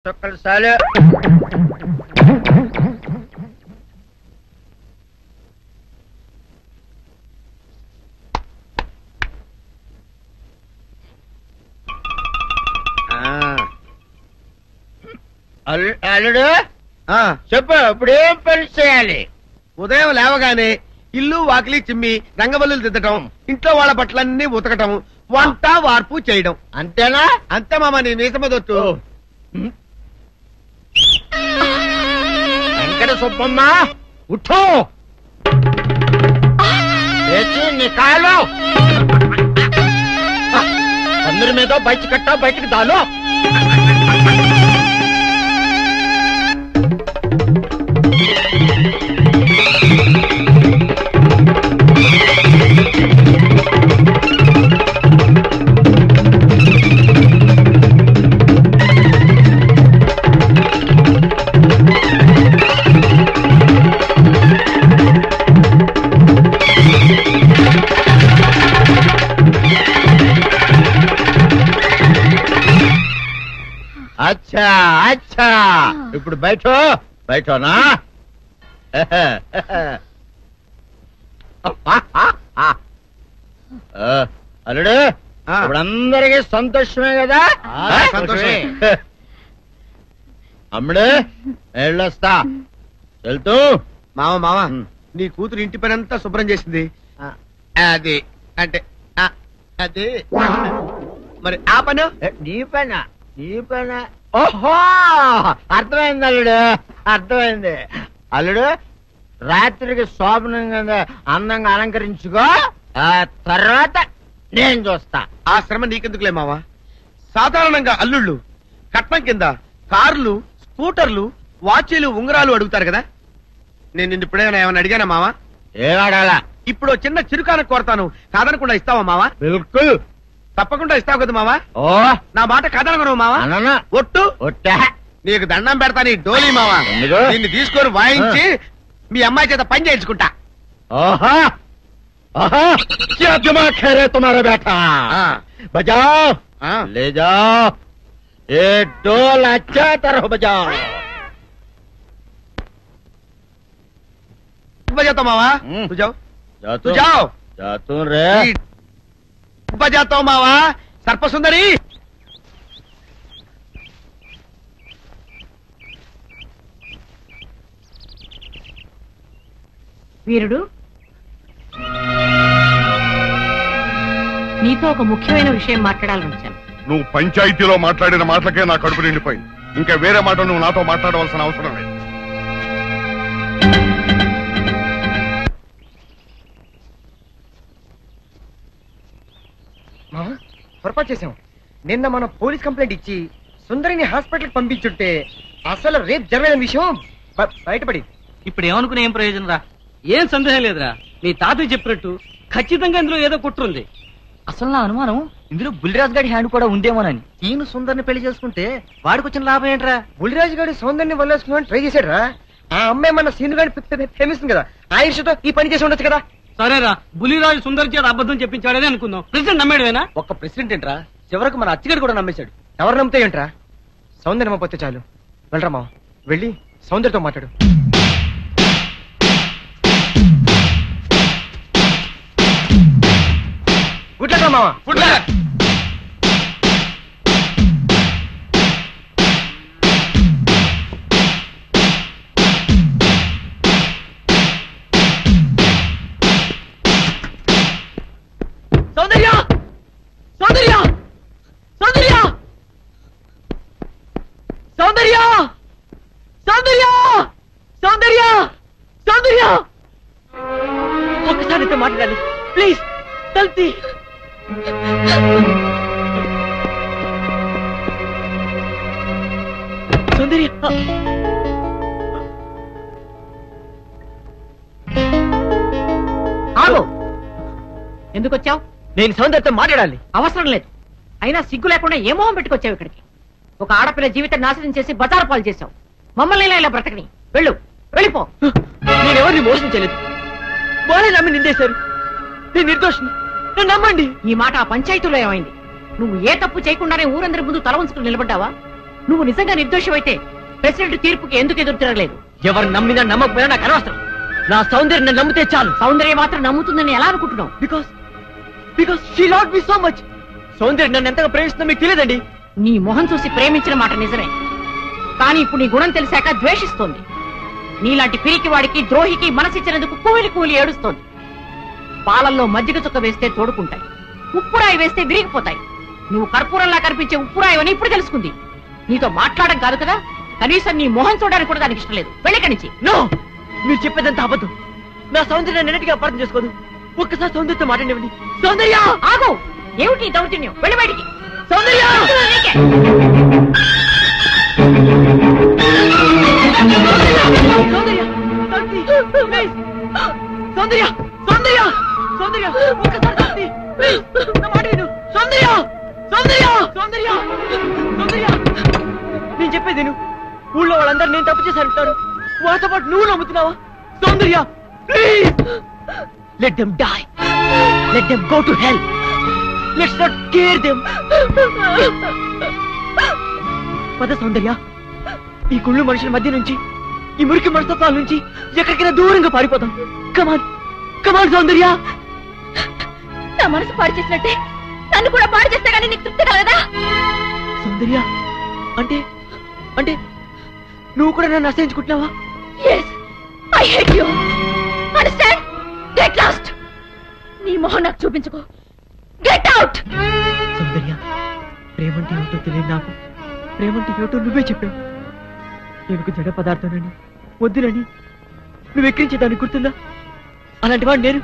Tocca il sale. అల్లుడు చెప్పు ఇప్పుడేం పని చేయాలి? ఉదయం లేవగానే ఇల్లు వాకిలి చిమ్మి రంగవల్లులు దిద్దటం, ఇంట్లో వాళ్ళ బట్టలన్నీ ఉతకటం, వంట వార్పు చేయడం. అంతేనా? అంతే మామ, నీ మీసమదొట్టు. వెంకట సుబ్బమ్మ ఉఠో, లేచి నీ కాలు అందరి మీద బయట కట్ట బయటికి దాలో. అచ్చా అచ్చా, ఇప్పుడు బయటనా? అల్లుడు ఇప్పుడు అందరికి సంతోషమే కదా? సంతోషమే. అమ్ముడు వెళ్ళొస్తా, వెళ్తూ. మామ నీ కూతురు ఇంటి పని అంతా శుభ్రం చేసింది. అది అంటే అది మరి ఆ పని నీ పైన ఓహో, అర్థమైంది అల్లుడు, అర్థమైంది. అల్లుడు రాత్రికి శోభనంగా అందంగా అలంకరించుకో, ఆ తర్వాత నేను చూస్తా. ఆ శ్రమ నీకెందుకులే మావా. సాధారణంగా అల్లుళ్ళు కట్నం కింద కార్లు, స్కూటర్లు, వాచీలు, ఉంగరాలు అడుగుతారు కదా. నేను నిన్ను ఇప్పుడేమైనా ఏమైనా అడిగానా మావా? ఏడాడాలా? ఇప్పుడు చిన్న చిరుకాన కోరతాను, కాదనకుండా ఇస్తావా మావా? బిల్కుల్ తప్పకుండా ఇస్తావు కదా మావా. ఓ నా మాట కాదనగను మావా. అన్న ఒట్టు ఒట్టా, నీకు దండం పెడతా నీ డోలీ మావా. ఎందుకు? నిన్ను తీసుకొని వాయించి మీ అమ్మాయి చేత పని చేయించుకుంటా. ఓహో ఓహో, क्या दिमाग है रे तुम्हारा बेटा? बजाओ, ले जाओ ये ढोल, अच्छा तरह बजाओ. बजाता मावा, तू जाओ, तू जाओ. जातू रे, बजाता हूँ मावा. सर्पसुंदरी వీరుడు, నీతో ఒక ముఖ్యమైన విషయం మాట్లాడాలని వచ్చాను. నువ్వు పంచాయతీలో మాట్లాడిన మాటలకే నా కడుపు నిండిపోయింది. ఇంకా వేరే మాట నువ్వు నాతో మాట్లాడవలసిన అవసరం లేదు. పొరపాటు చేసాం. నిన్న మనం పోలీస్ కంప్లైంట్ ఇచ్చి సుందరిని హాస్పిటల్కి పంపించుంటే అసలు రేపు జరగని విషయం బయటపడి. ఇప్పుడు ఏమనుకునే ఏం ప్రయోజనం రా? ఏం సందేహం లేదురా, మీ తాతయ్య చెప్పినట్టు ఖచ్చితంగా ఇందులో ఏదో కుట్రుంది. అసలు నా అనుమానం ఇందులో బుల్లిరాజు గారి హ్యాండ్ కూడా ఉందేమోనని. ఈయన సుందరిని పెళ్లి చేసుకుంటే వాడికి వచ్చిన లాభం ఏంట్రా? బుల్లిరాజు గారి సౌందర్ని వల్లేసుకుని ట్రై చేశాడు రా. ఆ అమ్మాయి మన సీను గారిని ప్రేమిస్తుంది కదా, ఆ ఇష్టతో ఈ పని చేసి ఉండొచ్చు కదా. సరేరా, బుల్లిరాజు సుందర్ చేత అబద్ధం చెప్పించాడని అనుకుందాం. ప్రెసిడెంట్ నమ్మేడువేనా? ఒక్క ప్రెసిడెంట్ ఏంట్రా, చివరకు మన అచ్చిగడు కూడా నమ్మేశాడు. ఎవరు నమ్మితే ఏంట్రా? సౌందర్యం నమ్మపోతే చాలు. వెళ్ళరా మావ, వెళ్ళి సౌందర్యతో మాట్లాడు. గుడ్లరా మావ, గుడ్ల. సౌందర్య, సౌందర్య, సౌందర్య, సౌందర్య, సౌందర్య, సౌందర్య, సౌందర్య, ఒక్కసారి అయితే మాట్లాడాలి ప్లీజ్. తల్తి సౌందర్య, ఆగు. ఎందుకు వచ్చావు? నేను సౌందర్యతో మాట్లాడాలి. అవసరం లేదు. అయినా సిగ్గు లేకుండా ఏ మొహం పెట్టుకొచ్చావు ఇక్కడికి? ఒక ఆడపిల్ల జీవితం నాశనం చేసి బజారు పాలు చేశావు. మమ్మల్ని ఇలా బ్రతకని. వెళ్ళిపో. నేనెవరిని మోసం చేయలేదు. వాళ్ళే నమ్మి నిందేశారు. నేను నిర్దోషిని, నన్ను నమ్మండి. ఈ మాట ఆ పంచాయతీలో ఏమైంది? నువ్వు ఏ తప్పు చేయకుండానే ఊరందరి ముందు తల ఉంచుకుని నిలబడ్డావా? నువ్వు నిజంగా నిర్దోషమైతే ప్రెసిడెంట్ తీర్పుకి ఎందుకు ఎదురు తిరగలేదు? ఎవరు నమ్మినా నమ్మకపోయినా నాకు అనవసరం. నా సౌందర్యం నన్ను నమ్మితే చాలు. సౌందర్యం మాత్రం నమ్ముతుందని ఎలా అనుకుంటున్నావు? Because she loved me so much. సౌందర్యం నన్ను ఎంతగా ప్రేమిస్తుందో మీకు తెలియదండి. నీ మొహం చూసి ప్రేమించిన మాట నిజమే, కానీ ఇప్పుడు నీ గుణం తెలిసాక ద్వేషిస్తోంది. నీలాంటి పిరికి వాడికి ద్రోహికి మనసిచ్చినందుకు కూలి కూలి ఏడుస్తోంది. పాలల్లో మజ్జిగ చుక్క వేస్తే తోడుకుంటాయి, ఉప్పురాయి వేస్తే విరిగిపోతాయి. నువ్వు కర్పూరంలా కనిపించే ఉప్పురాయని ఇప్పుడు తెలుసుకుంది. నీతో మాట్లాడడం కాదు కదా, కనీసం నీ మొహం చూడడానికి కూడా దానికి ఇష్టం లేదు. వెళ్ళకనిచ్చి. నో, మీరు చెప్పేదంతా అబద్ధం. నా సౌందర్యం నెన్నటిగా అపార్థం చేసుకోదు. ఒక్కసారి సౌందర్యంతో మాట్లాడివ్వండి. సౌందర్య ఆగు! ఏమిటి ఈ దౌర్జన్యం? వెళ్ళి బయటికి. సౌందర్య సౌందర్య సౌందర్య సౌందర్య ఒక్కసారి శాంతి, ప్లీజ్ నా మాట విను. సౌందర్య సౌందర్య సౌందర్య సౌందర్య నేను చెప్పేది విను. ఊళ్ళో వాళ్ళందరూ నేను తప్పు చేశారంటారు, వాళ్ళతో పాటు నువ్వు నమ్ముతున్నావా? Soundarya please let them die, let them go to hell, let's not care them. పద సౌందర్య, ఈ కుళ్ళు మనుషుల మధ్య నుంచి, ఈ మురికి మనస్తత్వాల నుంచి ఎక్కడికైనా దూరంగా పారిపోతాం. కమాన్ కమాన్ సౌందర్య. నా మనసు పాడు చేసినట్టే నన్ను కూడా పాడు చేస్తే కానీ నీకు తృప్తి కలగదా? సౌందర్య అంటే అంటే నువ్వు కూడా నన్ను అసహించుకుంటున్నావా? Yes, I hate you. Understand? Get lost. నీ మొహం నాకు చూపించుకో. Get out. సౌందర్య, ప్రేమంటే ఏమిటో తెలియదు నాకు. ప్రేమంటే ఏమిటో నువ్వే చెప్పావు. ఏనుగు జడ పదార్థానని, వద్దునని నువ్వు ఎక్కించేదాన్ని గుర్తుందా? అలాంటి వాడు నేను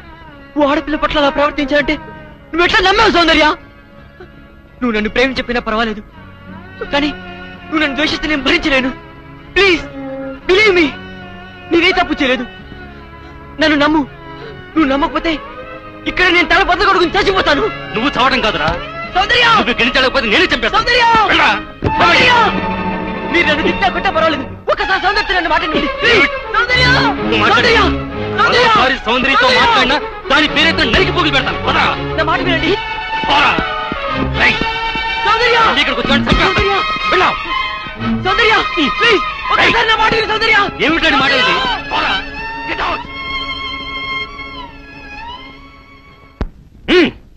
ఓ ఆడపిల్ల పట్ల అలా ప్రవర్తించాలంటే నువ్వు ఎట్లా నమ్మావు సౌందర్య? నువ్వు నన్ను ప్రేమ చెప్పినా పర్వాలేదు, కానీ నువ్వు నన్ను ద్వేషిస్తే నేను భరించలేను. ప్లీజ్ బిలీవ్ మీ, నేనే తప్పు చేయలేదు. నన్ను నమ్ము. నువ్వు నమ్మకపోతే ఇక్కడ నేను తల బద్ద కొడుకుని చచ్చిపోతాను. నువ్వు చావడం కాదురా సౌందర్య, నువ్వు గెలిచలేకపోతే నేనే చంపేస్తాను. సౌందర్య సౌందర్య, మీరు నన్ను తిట్టా కొట్టా పర్వాలేదు, ఒక్కసారి సౌందర్య నన్ను మాట్లాడండి. సౌందర్య సౌందర్య సౌందర్య సౌందర్యతో మాట్లాడినా దాని పేరైతే నరికి పోగులు పెడతాను. నా మాట వినండి. సౌందర్య ఇక్కడికి వచ్చాను చంపేస్తాను. వెళ్ళావు సౌందర్య ప్లీజ్ ఒక్కసారి నా మాట విను. సౌందర్య ఏమిటండి మాట ఇది?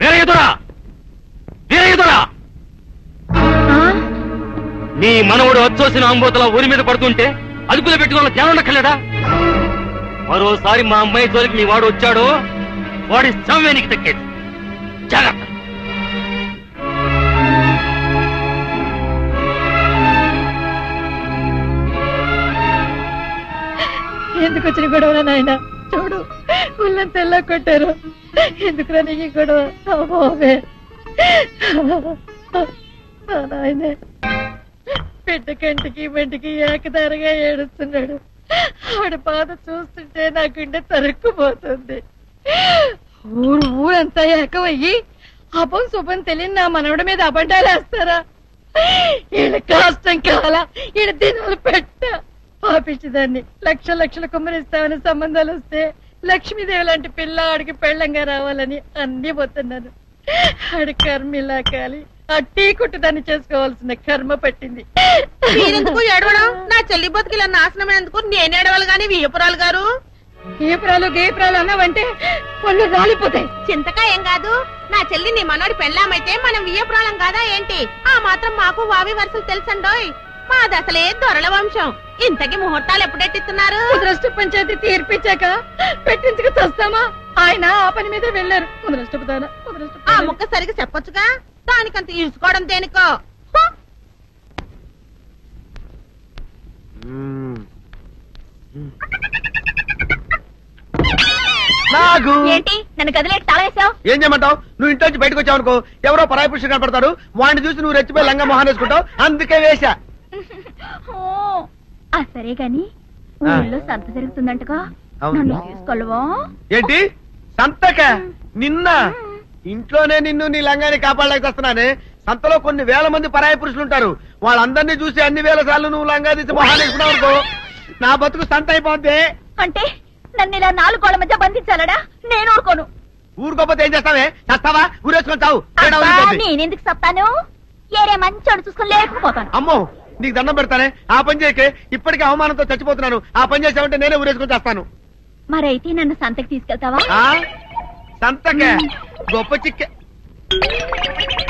వేరే ఎదురా వేరే ఎదురా నీ మనవుడు వచ్చోసిన అంబోతల ఊరి మీద పడుతుంటే అదుపులో పెట్టుకోవాలని ధ్యానం ఉండక్కర్లేదా? మరోసారి మా అమ్మాయి జోలికి నీ వాడు వచ్చాడు, వాడి సమయం నీకు దక్కేది. జాగ్రత్త. ఎందుకు వచ్చిన గొడవ నాయన? చూడు ఉల్లంత ఎలా కొట్టారు. ఎందుకురా నీకు గొడవ? అమ్మోవే నాయనే, బిడ్డ కంటికి బంటికి ఏకదారిగా ఏడుస్తున్నాడు. ఆడ బాధ చూస్తుంటే నా గుండె తరుక్కుపోతుంది. ఊరంతా ఏకమయ్యి అపం శుభం తెలియని నా మనవడి మీద అబద్ధాలు వేస్తారా? ఈయన కష్టం కాలా, ఈయన దినాలు పెట్ట పాపించదాన్ని. లక్షల కుమ్మరిస్తామని సంబంధాలు వస్తే లక్ష్మీదేవి లాంటి పిల్ల ఆడికి పెళ్ళంగా రావాలని అన్ని పోతున్నాను. ఆడి కర్మ ఇలా కాలి ఆ టీ కొట్టు దాన్ని చేసుకోవాల్సిన కర్మ పట్టింది. మీరెందుకు ఏడవడం? నా చెల్లి బతుకిలా నాశనమైనందుకు నేను ఏడవాలి గాని వీయపురాలు గారు. గేపురాలు గేపురాలు అన్నావంటే పళ్ళు రాలిపోతాయి. చింతకా ఏం కాదు, నా చెల్లి నీ మనోడి పెళ్ళామైతే మనం వీయపురాలం కాదా ఏంటి? ఆ మాత్రం మాకు వావి వరుసలు తెలుసండోయ్. మాది అసలే దొరల వంశం. ఇంతకి ముహూర్తాలు ఎప్పుడెట్టిస్తున్నారు? ముద్రష్ట పంచాయతీ తీర్పిచ్చాక పెట్టించుకు వస్తామా? ఆయన ఆ పని మీద వెళ్ళారు. ఆ ముక్క సరిగా చెప్పొచ్చుగా, దానికంత ఈసుకోవడం దేనికో. ఏంటి నన్ను గదిలేటి తాళేసావు? ఏం చేయమంటావు? నువ్వు ఇంట్లో నుంచి బయటకు వచ్చావు అనుకో, ఎవరో పరాయి పురుషుడు కనపడతాడు, వాడిని చూసి నువ్వు రెచ్చిపోయి లంగా మొహాన్ వేసుకుంటావు. అందుకే వేశా. సరే గాని ఊళ్ళో సంత జరుగుతుందంటగా, నన్ను తీసుకెళ్ళవా? ఏంటి సంతక? నిన్న ఇంట్లోనే నిన్ను నీ లంగాన్ని కాపాడలేకొస్తున్నానే. సంతలో కొన్ని వేల మంది పరాయి పురుషులు ఉంటారు. వాళ్ళందరినీ చూసి అన్ని వేల సార్లు నువ్వు లంగా తీసి మొహాన్ వేసుకున్నావు అనుకో, నా బతుకు సంత అయిపోద్ది. అంటే నన్ను ఇలా 4 గోళ్ల మధ్య బంధించాలడా? నేను ఊరుకోను. ఊరుకోపోతే ఏం చేస్తావే? చస్తావా? ఊరేసుకొని చావు. నేనెందుకు చెప్తాను? ఏరే మంచోడు చూసుకొని లేకపోతాను. అమ్మో, నీకు దండం పెడతానే, ఆ పని చేయకే. ఇప్పటికే అవమానంతో చచ్చిపోతున్నాను. ఆ పని చేసావంటే నేనే ఊరేసుకొని చేస్తాను. మరైతే నన్ను సంతకి తీసుకెళ్తావా? సంతకే గొప్ప చిక్కే.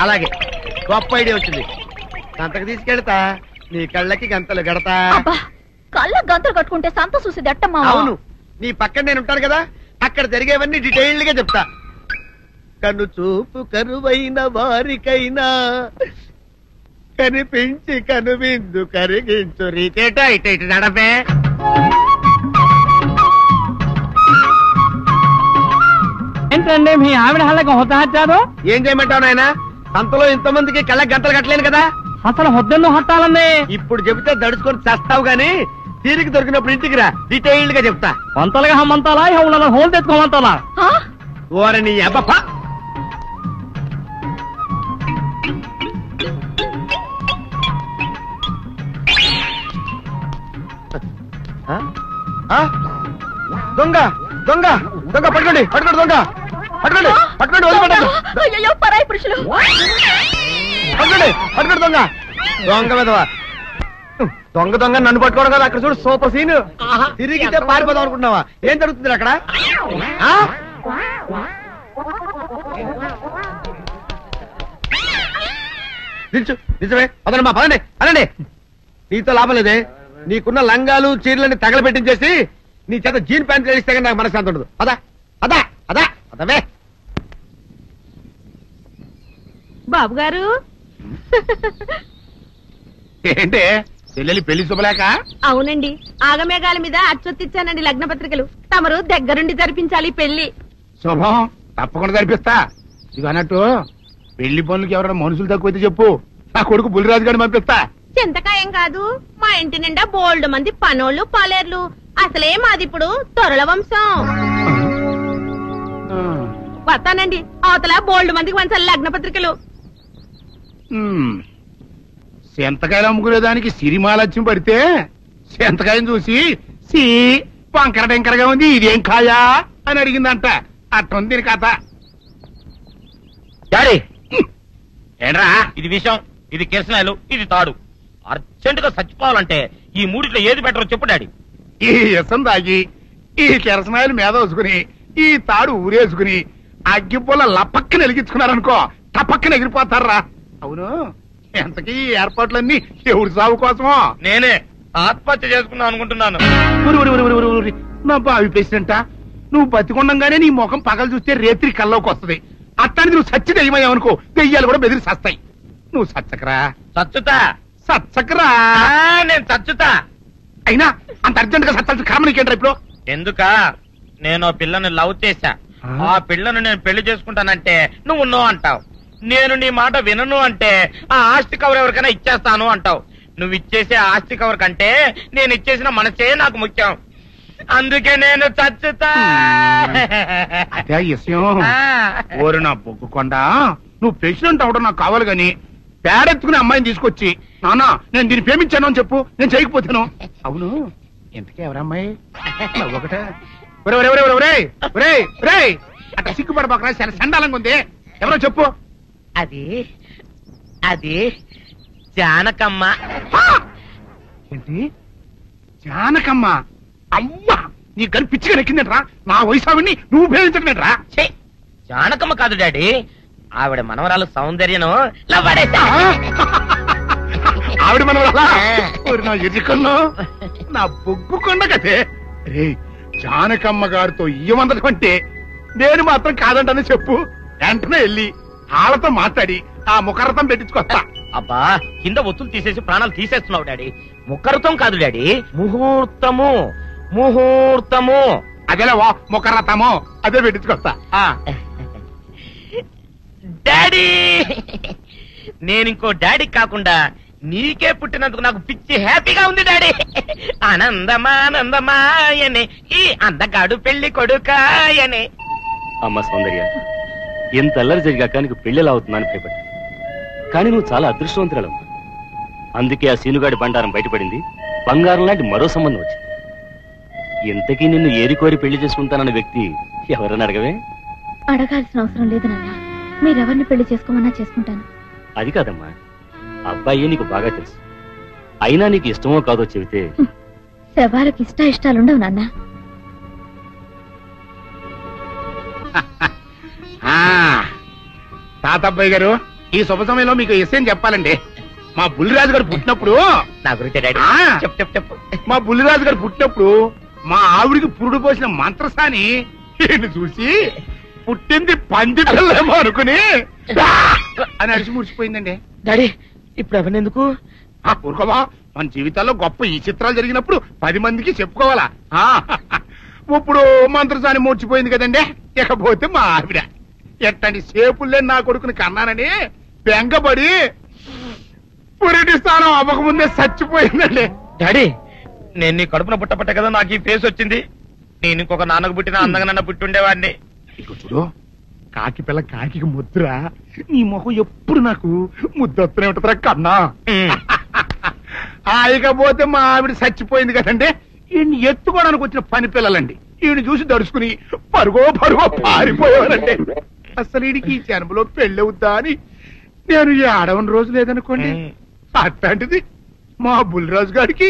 అలాగే, గొప్ప ఐడియా వచ్చింది. సంతకు తీసుకెళ్తా, నీ కళ్ళకి గంతలు గడతా. కళ్ళ గంతలు కట్టుకుంటే సంత చూసి దట్టమ్మా. అవును, నీ పక్కన నేను ఉంటాను కదా, అక్కడ జరిగేవన్నీ డీటెయిల్డ్ గా చెప్తా. కను చూపు కరువైన వారికైనా కనిపించి కనువిందు కరిగించు రీతేట ఇటు ఇటు నడపే. ఏంటండి మీ ఆవిడ హళ్ళకి హొత్తహచ్చారు? ఏం చేయమంటావు నాయన, సంతలో ఇంతమందికి కళ్ళకి గంటలు కట్టలేను కదా. అసలు హొద్దెందుకు హత్తాలండి? ఇప్పుడు చెబితే దడుచుకొని చేస్తావు గాని తీరికి దొరికినప్పుడు ఇంటికి రా, డీటెయిల్డ్ గా చెప్తా. వంతలుగా హమ్మంతాలా హోల్ తెచ్చుకోమంతాలా? ఓరని అబ్బప్ప. దొంగ దొంగ దొంగ పట్టుకోండి పట్టుకోండి దొంగ పట్టుకోండి పట్టుకోండి వదిలిపెట్టండి. అయ్యో పరాయి పురుషులు. పట్టుకోండి పట్టుకోండి దొంగ దొంగ విధవా. దొంగ దొంగ నన్ను పట్టుకోవడం కదా. అక్కడ చూడు సూపర్ సీన్. తిరిగితే పారిపోదాం అనుకుంటున్నావా? ఏం జరుగుతుంది అక్కడ? నిజమే. అదనమ్మా పదండి అనండి. నీతో లాభం లేదే. నీకున్న లంగాలు చీరలని తగలబెట్టించేసి నీ చేత జీన్ ప్యాంట్ వేస్తే కానీ నాకు మనశ్శాంతి ఉండదు. అదా అదా అదా అదవే. బాబు గారు ఏంటే చెల్లెలి పెళ్లి శుభలేక? అవునండి, ఆగమేఘాల మీద అచ్చొత్తిచ్చానండి లగ్న పత్రికలు. తమరు దగ్గరుండి జరిపించాలి పెళ్లి. శుభం, తప్పకుండా జరిపిస్తా. ఇది అన్నట్టు పెళ్లి పనులకి ఎవరైనా మనుషులు తక్కువైతే చెప్పు, నా కొడుకు బుల్లిరాజు గారిని పంపిస్తా. చింతకాయం కాదు, మా ఇంటి నిండా బోల్డ్ మంది పనోళ్ళు పాలేర్లు. అసలే మాది ఇప్పుడు తొరల వంశం. వస్తానండి, అవతల బోల్డ్ మందికి వంచాలి లగ్న పత్రికలు. సెంతకాయలు అమ్ముకునేదానికి సిరిమాలత్యం పడితే సెంతకాయని చూసి సి వంకర టెంకరగా ఉంది, ఇదేం కాయా అని అడిగిందంట. అట్టుంది దీని కథ. డాడీ ఏంట్రా ఇది విషయం, ఇది కిరసనాయలు, ఇది తాడు. అర్జెంట్ గా చచ్చిపోవాలంటే ఈ మూడిట్లో ఏది బెటరో చెప్పు డాడీ. ఈ ఇసం తాగి ఈ కిరసనాయలు మీద వేసుకుని ఈ తాడు ఊరేసుకుని అగ్గిపుల్ల లపక్కన వెలిగించుకున్నారనుకో టపక్కన ఎగిరిపోతారా. అవును, ఎంతకీ ఈ ఏర్పాట్లన్నీ ఎవరి సాగు కోసమో? నేనే ఆత్మహత్య చేసుకున్నాను అనుకుంటున్నాను. నా బావి పేసినంట, నువ్వు బతికొండంగానే నీ ముఖం పగలు చూస్తే రేత్రి కల్లోకి వస్తుంది. అట్టానికి నువ్వు సచ్చి దెయ్యమయ్యావనుకో దెయ్యాలు కూడా బెదిరి సస్తాయి. నువ్వు సచ్చకరా. చచ్చుతా సచ్చకరా. నేను చచ్చుతా. అయినా అంత అర్జెంట్ గా సత్తాల్సిన కారణం నీకేంట్రా ఇప్పుడు? ఎందుక నేను పిల్లని లవ్ చేశా. ఆ పిల్లను నేను పెళ్లి చేసుకుంటానంటే నువ్వు నో అంటావు. నేను నీ మాట వినను అంటే ఆ ఆస్తి కవర్ ఎవరికైనా ఇచ్చేస్తాను అంటావు. నువ్వు ఇచ్చేసే ఆస్తి కవర్ కంటే నేను ఇచ్చేసిన మనసే నాకు ముఖ్యం. అందుకే నేను చచ్చుతా. అదే విషయం. ఓరు నా బొగ్గుకొండ, నువ్వు ప్రెసిడెంట్ అవడం నాకు కావాలి గాని పేడెత్తుకునే అమ్మాయిని తీసుకొచ్చి నానా నేను దీన్ని ప్రేమించాను అని చెప్పు, నేను చేయకపోతాను. అవును, ఎంతకే ఎవరమ్మాయి? ఒకటే అట్లా సిగ్గుపడబాక, చాలా సండాలంగా ఉంది. ఎవరో చెప్పు. అది అది జానకమ్మ. ఏంటి జానకమ్మ? అమ్మా, నీ గని పిచ్చిగా నెక్కిందంట్రా. నా వయసావిని నువ్వు ప్రేమించట్లేట్రా. జానకమ్మ కాదు డాడీ, ఆవిడ మనవరాలు సౌందర్యను ఆవిడ మనవరాలా? నా ఎదుకున్నా నా బొగ్గుకొండ కదే. రే, జానకమ్మ గారితో ఇయ్యమందడం అంటే నేను మాత్రం కాదంటని చెప్పు. వెంటనే వెళ్ళి వాళ్ళతో మాట్లాడి ఆ ముఖరథం పెట్టించుకొస్తా. అబ్బా, కింద ఒత్తులు తీసేసి ప్రాణాలు తీసేస్తున్నావు డాడీ. ముఖరథం కాదు డాడీ, ముహూర్తము. ముహూర్తము అదేలా ముఖరథము, అదే పెట్టించుకొస్తా. డాడీ, నేనింకో డాడీ కాకుండా నీకే పుట్టినందుకు నాకు పిచ్చి హ్యాపీగా ఉంది డాడీ. ఆనందమానందమాయనే ఈ అందగాడు పెళ్లి కొడుకాయనే. అమ్మ సౌందర్య, ఎంత అల్లరి జరిగాక నీకు పెళ్లిలా అవుతుందని భయపడ్డా. కానీ నువ్వు చాలా అదృష్టవంతురాలు. అందుకే ఆ సీనుగాడి బండారం బయటపడింది. బంగారం లాంటి మరో సంబంధం వచ్చింది. ఇంతకీ నిన్ను ఏరికోరి పెళ్లి చేసుకుంటానన్న వ్యక్తి ఎవరని అడగవే? అడగాల్సిన అవసరం లేదు నాన్న, మీరెవరిని పెళ్లి చేసుకోమన్నా చేసుకుంటాను. అది కాదమ్మా, అబ్బాయి నీకు బాగా తెలుసు. అయినా నీకు ఇష్టమో కాదో చెబితే శవాలకు ఇష్టాలుండవు నాన్న. తాతబ్బాయి గారు, ఈ శుభ సమయంలో మీకు విషయం చెప్పాలండి. మా బుల్లిరాజు గారు పుట్టినప్పుడు నా గురించి డాడీ ఆ, చెప్పు మా బుల్లిరాజు గారు పుట్టినప్పుడు మా ఆవిడికి పురుడు పోసిన మంత్రసాని ఈయన్ని చూసి పుట్టింది పంది పిల్లేమో అనుకుని "ఆ!" అని అరిచి ముడిచిపోయిందండి. డాడీ ఇప్పుడు అవన్నీ ఎందుకు? ఊరుకోవా, మన జీవితాల్లో గొప్ప ఈ చిత్రాలు జరిగినప్పుడు 10 మందికి చెప్పుకోవాలా. ఆ, ఇప్పుడు మంత్రసాని మూర్చిపోయింది కదండి. ఇకపోతే మా ఆవిడ ఎట్టండి సేపుల్లే నా కొడుకుని కన్నానని బెంగపడి పురిటి స్థానం అవ్వకముందే చచ్చిపోయిందండి. డాడీ నేను నీ కడుపున పుట్టపట్ట కదా నాకు ఈ ఫేస్ వచ్చింది. నేను ఇంకొక నాన్నకు పుట్టిన అందంగా నన్ను పుట్టుండేవాడిని. ఇక చూడు, కాకి పిల్ల కాకి ముద్దురా, నీ మొహం ఎప్పుడు నాకు ముద్దొత్తనే ఉంటుందిరా కన్నా. ఇకపోతే మా ఆవిడ చచ్చిపోయింది కదండి. ఈయన్ని ఎత్తుకోవడానికి వచ్చిన పని పిల్లలండి ఈయన చూసి దడుచుకుని పరుగో పారిపోయేవారండి. అసలు ఈడికి ఈ జన్మలో పెళ్ళవుద్దా అని నేను ఏడవని రోజు లేదనుకోండి. అట్లాంటిది మా బుల్లిరాజు గారికి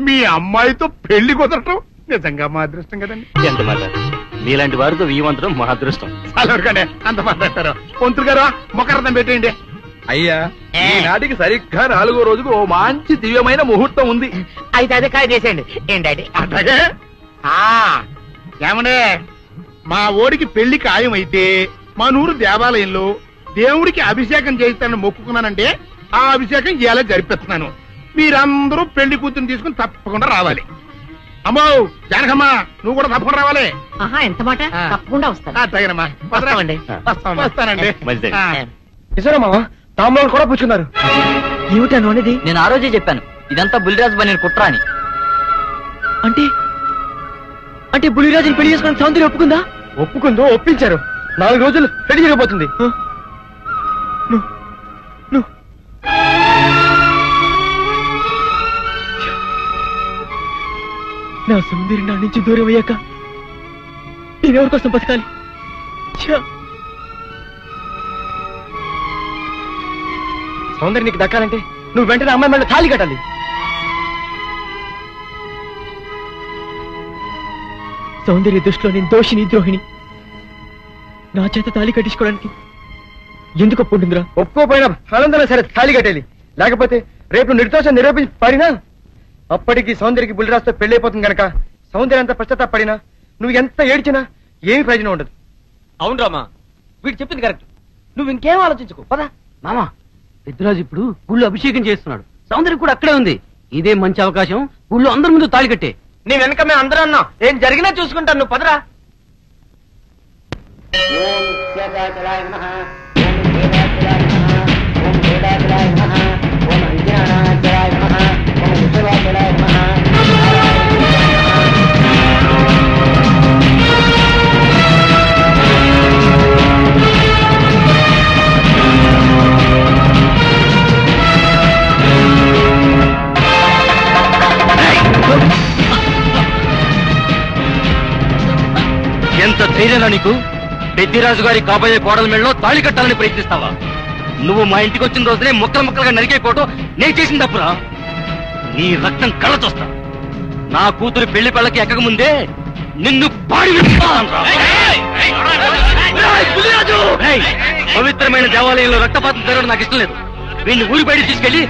మీ అమ్మాయితో పెళ్లి కుదరటం నిజంగా మా అదృష్టం కదండి. ఎంత మాట, మీలాంటి వారితో వీయమంతరం మా అదృష్టం. అలాగే అంత మాట్లాడతారు. పొంతులు గారు మొకరదం పెట్టేయండి. అయ్యా ఈనాటికి సరిగ్గా 4వ రోజుకు ఓ మంచి దివ్యమైన ముహూర్తం ఉంది. అయితే అదే కాయ చేసేయండి. ఏం డాడీ? అట్లాగే ఏమండే, మా ఓడికి పెళ్లి ఖాయం అయితే మా నూరు దేవాలయంలో దేవుడికి అభిషేకం చేయిస్తానని మొక్కుకున్నానంటే ఆ అభిషేకం ఇలా జరిపిస్తున్నాను. మీరందరూ పెళ్లి కూతురు తీసుకుని తప్పకుండా రావాలి. అమ్మో జానకమ్మ, నువ్వు కూడా తప్పకుండా రావాలి. ఆహా, ఎంత మాట, తప్పకుండా వస్తాను. తగినమ్మా, వస్తానండి. మంచిది. నిజమా? తాంబూలం కూడా పుచ్చుకున్నారు. ఏమిటాను అనేది? నేను ఆ రోజే చెప్పాను ఇదంతా బుల్లిరాజు బని కుట్ర అని. అంటే బుల్లిరాజుని పెళ్లి చేసుకుని సౌందర్య ఒప్పుకుందా? ఒప్పుకుందో, ఒప్పించారు. 4 రోజులు పెళ్లి జరగబోతుంది. నా సౌందర్య నా నుంచి దూరం అయ్యాక నేనెవరి కోసం బతకాలి? సౌందర్య నీకు దక్కాలంటే నువ్వు వెంటనే అమ్మాయి మళ్ళీ తాళి కట్టాలి. సౌందర్య దృష్టిలో నేను దోషిని, ద్రోహిణి. నా చేత తాళి కట్టించుకోవడానికి ఎందుకు ఒప్పుకుంటుందిరా? ఒప్పుకోపోయినా ఆనందన సరే తాళి కట్టేది. లేకపోతే రేపు నిర్దోషం నిరూపించి పడినా అప్పటికి సౌందర్యకి బుల్లిరాజుతో పెళ్ళైపోతుంది కనుక సౌందర్య అంత పశ్చాత్తాపడినా నువ్వు ఎంత ఏడ్చినా ఏమి ప్రయోజనం ఉండదు. అవును రామా, వీడు చెప్పింది కరెక్ట్. నువ్వు ఇంకేం ఆలోచించుకో, పదా. మామా, పెద్దరాజు ఇప్పుడు గుళ్ళు అభిషేకం చేస్తున్నాడు. సౌందర్యం కూడా అక్కడే ఉంది. ఇదే మంచి అవకాశం. గుళ్ళు అందరి ముందు తాళి కట్టే. నీ వెనక మేము అందరూ అన్నాం. ఏం జరిగినా చూసుకుంటాను, నువ్వు పదరా. ఎంత ధైర్యంగా నీకు? పెద్దిరాజు గారి కాబోయే కోడల మెడలో తాళి కట్టాలని ప్రయత్నిస్తావా? నువ్వు మా ఇంటికి వచ్చిన రోజునే ముక్కలు ముక్కలుగా నరికైపోవటం నేను చేసిన తప్పురా. నీ రక్తం కళ్ళ చూస్తా. నా కూతురు పెళ్లి పళ్ళకి ఎక్కక ముందే నిన్ను పాడి పవిత్రమైన దేవాలయంలో రక్తపాతం జరగడం నాకు ఇష్టం లేదు. వీడిని ఊరి బయట తీసుకెళ్లి